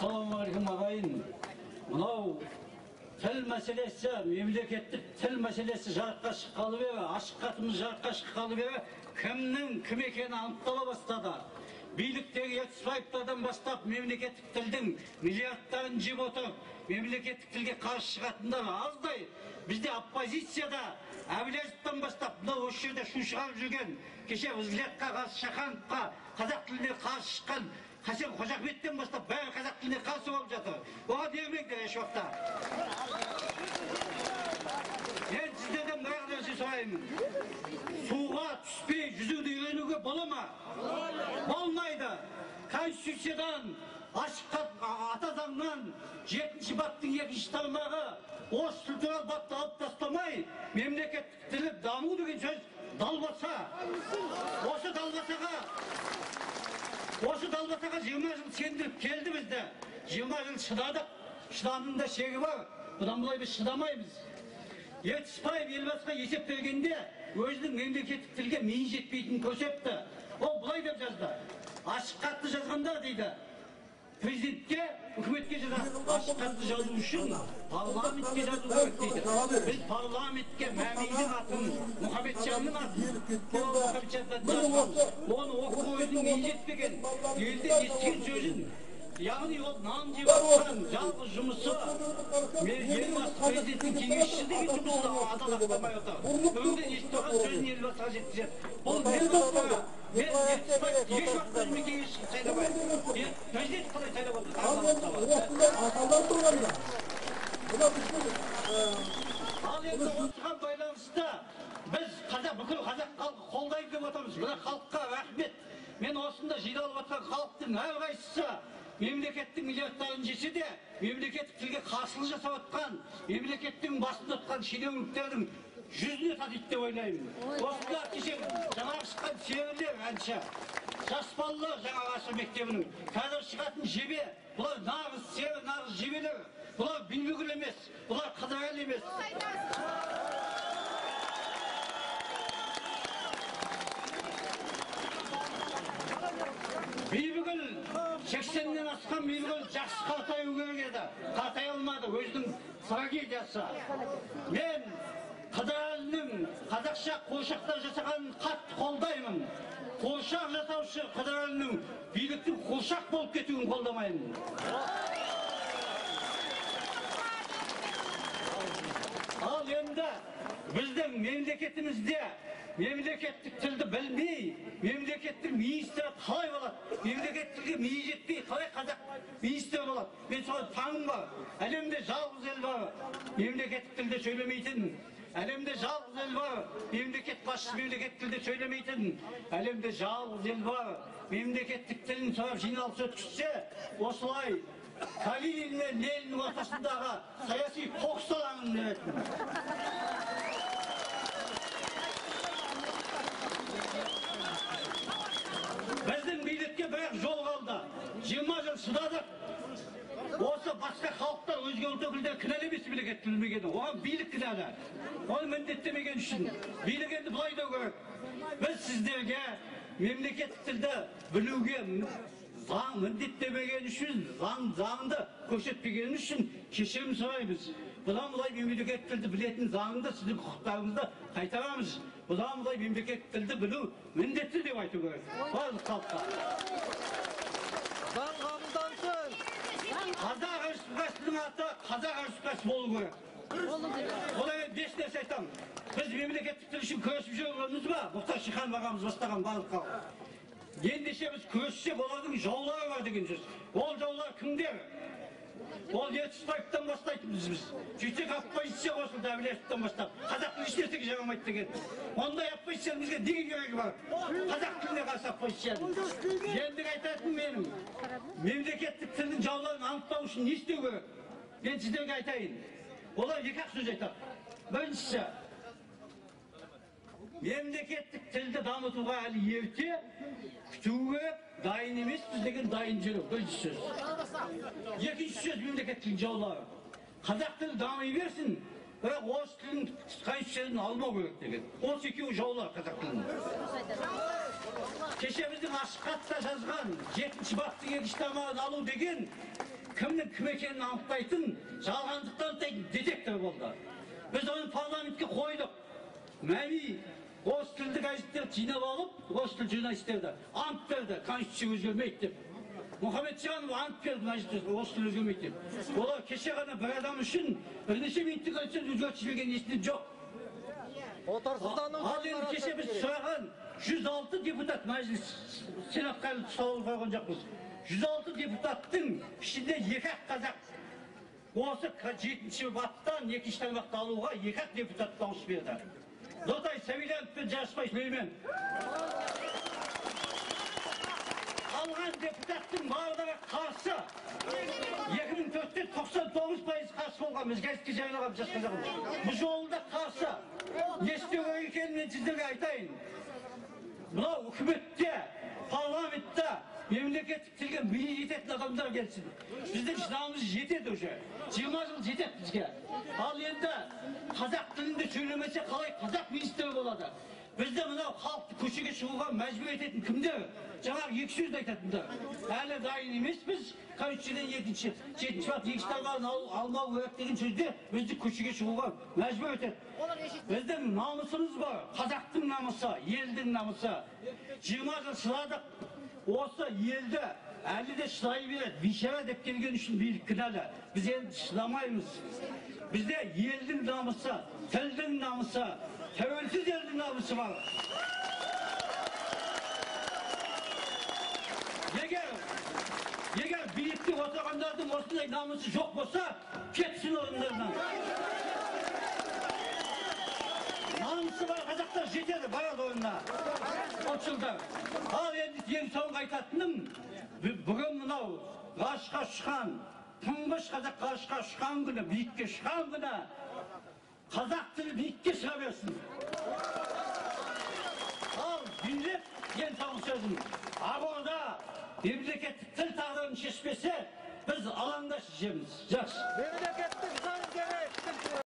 Assalamualaikum ағайын. Мынау тіл мәселесі, мемлекеттік тіл мәселесі жарыққа шыққалы бері, ашық хатымыз жарыққа шыққалы бері кімнің кім екені анықтала бастады. Биліктегі Ертісбаевтардан бастап мемлекеттік тілдің миллиардтарын жеп отырып, мемлекеттік тілге қарсы шығатындар аздай. Бізде оппозицияда Әбіләзовтан бастап, мынау осы жерде шу шығарып жүрген, кеше Взглядқа қарсы Шахановқа, қазақ тіліне қарсы шыққан Хасен Қожахметтен бастап бәрі қазақ тіліне қарсы болып жатыр. Оған ермеңдер еш уақытта. Мен сіздерден бір нәрсе сұраймын. Суға түспей жүзуді үйренуге бола ма? Болмайды. Конституциядан, ашық ата заңнан 7-ші баптың 2-ші тармағы осы тіл туралы бапты алып тастамай, мемлекеттік тілі даму деген сөз далбаса. Осы далбасаға 20 жыл сендіріп келді бізді. 20 жыл шыдадық. Шыдамның да шегі бар. Бұдан бұлай біз шыдамаймыз. Ертісбаев елбасыға есеп бергенде өзінің мемлекеттік тілге миы жетпейтінін көрсетті. Ол бұлай деп жазды. Ашық хатты жазғанда дейді, президентке, үкіметке жазады. Ашық хатты жазу үшін парламентке жазу керек дейді. Біз парламентке Мәмидің атын, Мұхамеджанның атын, оны оқу өзінің миы жетпеген, елден естіген сөзін, яғни ол нан жеп атқан жалғыз жұмысы елбасы президенттің кеңесшісі деген жұмысты адал ақтамай отыр. Өңден естіп тұрған сөзін елбасыға жеткізеді. Бұл мен басқаға, мен Ертісбаевты еш уақытта өзіме кеңесші сайламаймын. Президент қалай сайлап отыр? Ал енді осыған байланысты біз бүкіл қазақ халқы қолдайды деп отырмыз. Бірақ халыққа рахмет. Мен осында жиналып отқан халықтың әрқайсысы мемлекеттің миллиардтарын жесе де, мемлекеттік тілге қарсылық жасап отқан, мемлекеттің басында отқан шенеуніктердің жүзіне татиды деп ойлаймын. Осында кеше жаңағы шыққан серілер әнші, жас балалар жаңа ғасыр мектебінің, қазір шығатын жебе, бұлар нағыз сері, нағыз жебелер, бұлар Бибігүл емес, бұлар Қыдырәлі емес. Бибігүл 80-нен асқан Бибігүл жақсы қартаю керек еді. Қартай алмады, өзінің трагедиясы. Мен Қыдырәлінің қазақша қуыршақтар жасағанын қатты қолдаймын. Қуыршақ жасаушы Қыдырәлінің биліктің қуыршақ болып кетуін қолдамаймын. Ал енді біздің мемлекетімізде мемлекеттік тілді білмей, мемлекеттік министрі қалай болады? Мемлекеттікке миы жетпей, қалай қазақ министрі болады? Мен соған таңым бар. Әлемде жалғыз ел бар, мемлекеттік тілде сөйлемейтін. Әлемде жалғыз ел бар, мемлекет басшысы мемлекеттік тілде сөйлемейтін. Әлемде жалғыз ел бар, мемлекеттік тілін сұрап жиналыс өткізсе, осылай Калинин мен Лениннің ортасындағы саяси қоқыс алаңын беретін. Біздің билікке бірақ жол қалды. 20 жыл шыдадық. Осы басқа халықтар, өзге ұлт өкілдері кінәлі емес мемлекеттік тіл білмегені. Оған билік кінәлі. Оны міндеттемеген үшін билік енді бұлай деу керек. Біз сіздерге мемлекеттік тілді білуге заң міндеттемеген үшін, заңды көрсетпеген үшін кешірім сұраймыз. Бұдан бұлай мемлекеттік тілді білетін заңды сіздің құқықтарыңызды қайтарамыз. Бұдан бұлай мемлекеттік тілді білу міндетті деп айту керек. Барлық халыққа. Заң қабылдансын. Қазақ Республикасының аты Қазақ Республикасы болу керек. Олай 5 нәрсе айтамын. Біз мемлекеттік тіл үшін күресіп жүрміз ба? Мұхтар Шаханов ағамыз бастаған барлық халық. Ендеше біз күрессек олардың жаулары бар деген сөз. Ол жаулар кімдер? Ол Ертісбаевтан бастайтынбыз біз. Сөйтсек оппозиция қосылды Әбіләзовтан бастап. Қазақ тілі ешнәрсеге жарамайды деген. Ондай оппозицияның бізге неге керегі бар? Қазақ тіліне қарсы оппозицияның. Ендігі айтатын менің. Мемлекеттік тілдің жауларын анықтау үшін не істеу керек? Мен сіздерге айтайын. Олар екі-ақ сөз айтады. Біріншісі, мемлекеттік тілді дамытуға әлі ерте, күтуге дайын емеспіз деген дайын жүру. Бірінші сөз. Екінші сөз мемлекеттік жаулары. Қазақ тілі дами берсін, бірақ орыс тілін қайсысын алмау керек деген. Осы екеуі жаулар қазақ тілін. Кеше біздің ашық хатта жазған 7-ші баптың 2-ші тармағын алу деген кімнің кім екенін анықтайтын, жалғандықты анықтайтын детектор болды. Біз оны парламентке қойдық. Мәми осы тілді газеттерді жинап алып, осы тілді журналистерді ант берді, конституция өзгермейді деп. Мұхамеджанов ант берді мәжілісте, осы тіл өзгермейді деп. Олар кеше ғана бір адам үшін бірнеше минуттық конституция өзгертіп жіберген естіген жоқ. Ал енді кеше біз сұраған 106 депутат мәжіліс сенатқа сауал қойған жоқпыз. 106 депутаттың ішінде екі-ақ қазақ. Осы 7-ші баптан 2-ші тармақты алуға 2-ақ депутат дауыс берді. Нотай Сәбиленов пен Жарысбай Сүлеймен. Қалған депутаттың барлығы қарсы. 2004-те 99% қарсы болған, біз газетке жариялаған жас қазағымыз. Бұл жолы да қарсы. Не істеу керек екенін мен сіздерге айтайын. Мынау үкіметте, парламентте мемлекеттік тілге миы жететін адамдар келсін. Біздің шыдамымыз жетеді уже. 20 жыл жетеді бізге. Ал енді қазақ тілінде сөйлемесе қалай қазақ министрі болады? Бізде мынау халықты көшеге шығуға мәжбүр ететін кімдер? Жаңағы екі сөзді айтатындар. Әлі дайын емеспіз. Конституциядан 7-ші бап 2-ші тармағын алмау керек деген сөзде бізді көшеге шығуға мәжбүр етеді. Біздің намысымыз бар. Қазақтың намысы, елдің намысы. 20 жыл шыдадық. Осы елді әлі де шыдай береді. Бейшара деп келген үшін билік кінәлі. Біз енді шыдамаймыз. Бізде елдің намысы, тілдің намысы, тәуелсіз елдің намысы бар. Егер билікте отырғандардың осындай намысы жоқ болса, кетсін орындарынан. Намысы бар қазақтар жетеді, барады орнына. 30 жылдар. Ал енді ең соңғы айтатыным, бүгін мынау ғарышқа ұшқан, тұңғыш қазақ ғарышқа ұшқан күні, биікке ұшқан күні, қазақ тілі биікке шыға берсін. Ал билік ең соңғы сөзім, Ақорда мемлекеттік тіл тағдырын шешпесе, біз алаңда шешеміз. Жақсы.